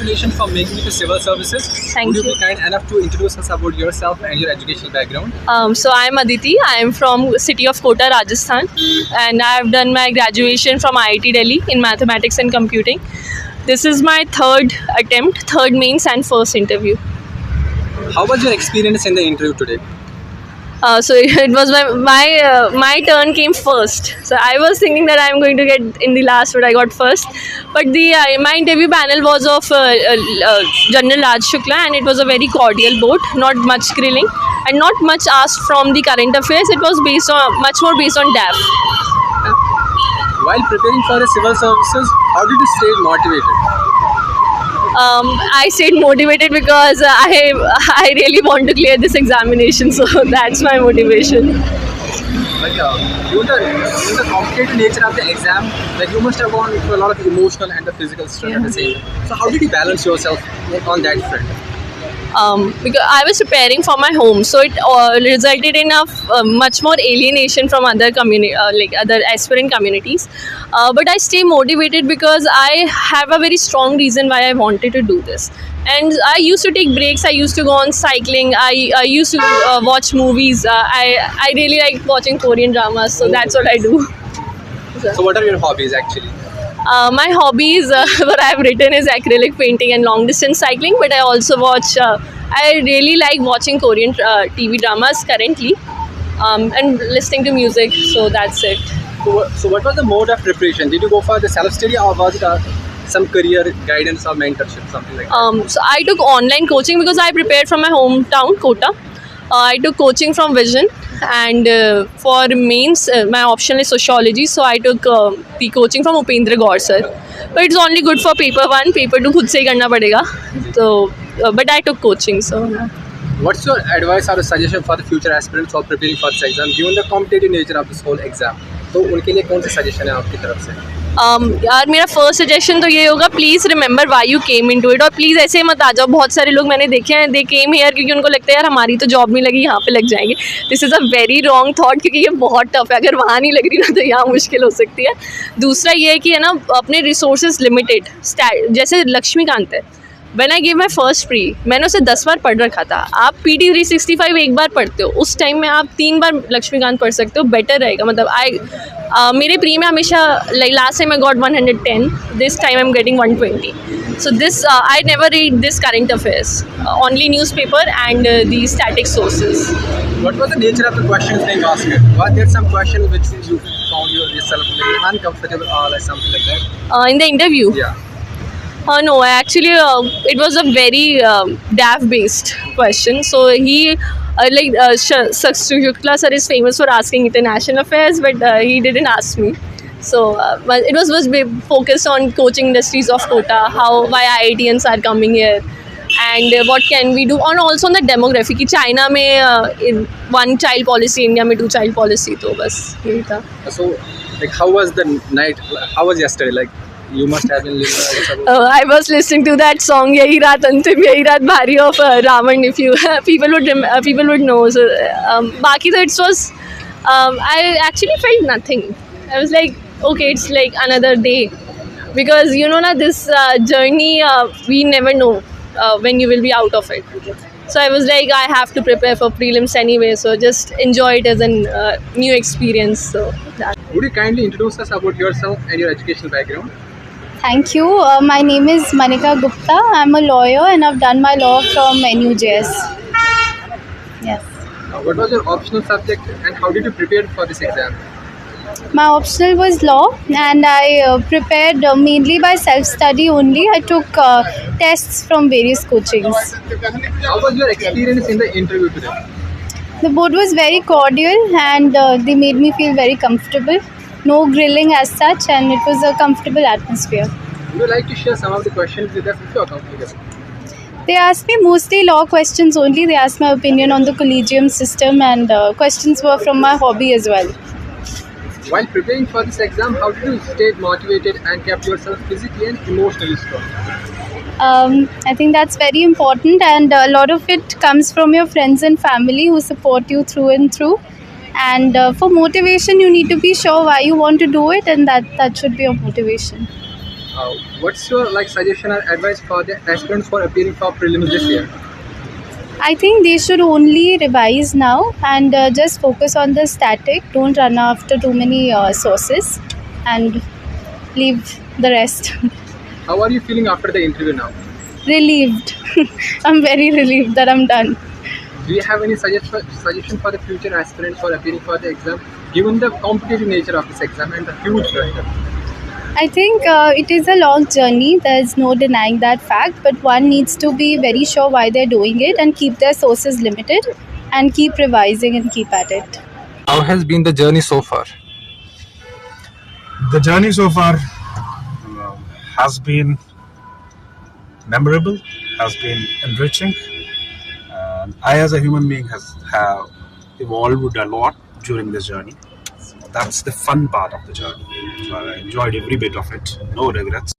congratulations for making it to civil services. Thank Would you you. be kind enough to introduce us about yourself and your educational background? So I'm Aditi. I am from city of Kota, Rajasthan, and I have done my graduation from IIT Delhi in mathematics and computing. This is my third attempt, third mains and first interview. How was your experience in the interview today? So it was my turn came first. So I was thinking that I'm going to get in the last, but I got first. But the my interview panel was of General Raj Shukla, and it was a very cordial board, not much grilling, and not much asked from the current affairs. It was based on much more based on DAF. While preparing for the civil services, how did you stay motivated? I stayed motivated because I really want to clear this examination, so that's my motivation. Like, given the complicated nature of the exam, like you must have gone through a lot of emotional and the physical stress at the same time. So how did you balance yourself on that front? Because I was preparing for my home, so it resulted in a much more alienation from other like other aspirant communities. But I stay motivated because I have a very strong reason why I wanted to do this. And I used to take breaks. I used to go on cycling. I used to watch movies. I really like watching Korean dramas, so that's what I do. So what are your hobbies actually? My hobbies, what I have written is acrylic painting and long distance cycling, but I also watch, I really like watching Korean TV dramas currently, and listening to music, so that's it. So what was the mode of preparation? Did you go for the self-study or was it some career guidance or mentorship, something like that? So I took online coaching because I prepared from my hometown, Kota. I took coaching from Vision, and for mains, my option is sociology, so I took the coaching from Upendra Gaur sir. But it's only good for paper 1, paper 2 खुद से ही करना पड़ेगा. So, but I took coaching, so. What's your advice or suggestion for the future aspirants who are preparing for this exam, given the competitive nature of this whole exam? तो उनके लिए कौन सी suggestion है आपकी तरफ से? यार मेरा फर्स्ट सजेशन तो ये होगा, please remember why you came into it. और प्लीज़ ऐसे मत आ जाओ. बहुत सारे लोग मैंने देखे हैं, दे केम हेयर क्योंकि उनको लगता है यार हमारी तो जॉब नहीं लगी, यहाँ पे लग जाएंगे. This is a very wrong thought, क्योंकि ये बहुत टफ है. अगर वहाँ नहीं लग रही ना तो यहाँ मुश्किल हो सकती है. दूसरा ये है कि है ना, अपने रिसोर्सेज लिमिटेड. जैसे लक्ष्मीकांत है, when I give my first pre, मैंने उसे 10 बार पढ़ रखा था. आप PT 365 एक बार पढ़ते हो, उस टाइम में आप 3 बार लक्ष्मीकांत पढ़ सकते हो, बेटर रहेगा. मतलब मेरे प्री में हमेशा last time I got 110, this time I am getting 120. So this I never read this current affairs, only newspaper and the static sources. What was the nature of the questions being asked? Was there some question which you found yourself uncomfortable or like something like that? In the interview? Yeah. No, actually, it was a very DAF-based question. So he, Shukla sir is famous for asking international affairs, but he didn't ask me. So but it was focused on coaching industries of Kota, why IITians are coming here, and what can we do, and also on the demography. कि China में 1 child policy, India में 2 child policy, तो बस यही था. So, like, how was the night? How was yesterday? Like, you must have been listening. I was listening to that song "Yahi Raat Antim Yahi Raat Bhari" of Ravan. If you people would know. So, बाकी तो it was. I actually felt nothing. I was like, okay, it's like another day, because you know na, this journey we never know when you will be out of it. So I was like, I have to prepare for prelims anyway, so just enjoy it as a new experience. So that. Would you kindly introduce us about yourself and your educational background? Thank you. My name is Manika Gupta. I'm a lawyer and I've done my law from NUJS. Yes. What was your optional subject and how did you prepare for this exam? My optional was law, and I prepared mainly by self-study only. I took tests from various coachings. How was your experience in the interview today? The board was very cordial, and they made me feel very comfortable. No grilling as such, and it was a comfortable atmosphere. Would you like to share some of the questions with us if you are comfortable? They asked me mostly law questions only. They asked my opinion on the collegium system, and questions were from my hobby as well. While preparing for this exam, how did you stay motivated and kept yourself physically and emotionally strong? I think that's very important, and a lot of it comes from your friends and family who support you through and through. And for motivation, you need to be sure why you want to do it, and that should be your motivation. What's your suggestion or advice for the aspirants for appearing for prelims this year? I think they should only revise now and just focus on the static. Don't run after too many sources and leave the rest. How are you feeling after the interview now? Relieved. I'm very relieved that I'm done. Do you have any suggestion for the future aspirants for appearing for the exam, given the competitive nature of this exam and the huge pressure? I think it is a long journey. There's no denying that fact. But one needs to be very sure why they're doing it and keep their sources limited and keep revising and keep at it. How has been the journey so far? The journey so far has been memorable, has been enriching. I, as a human being, have evolved a lot during this journey. That's the fun part of the journey. So I enjoyed every bit of it. No regrets.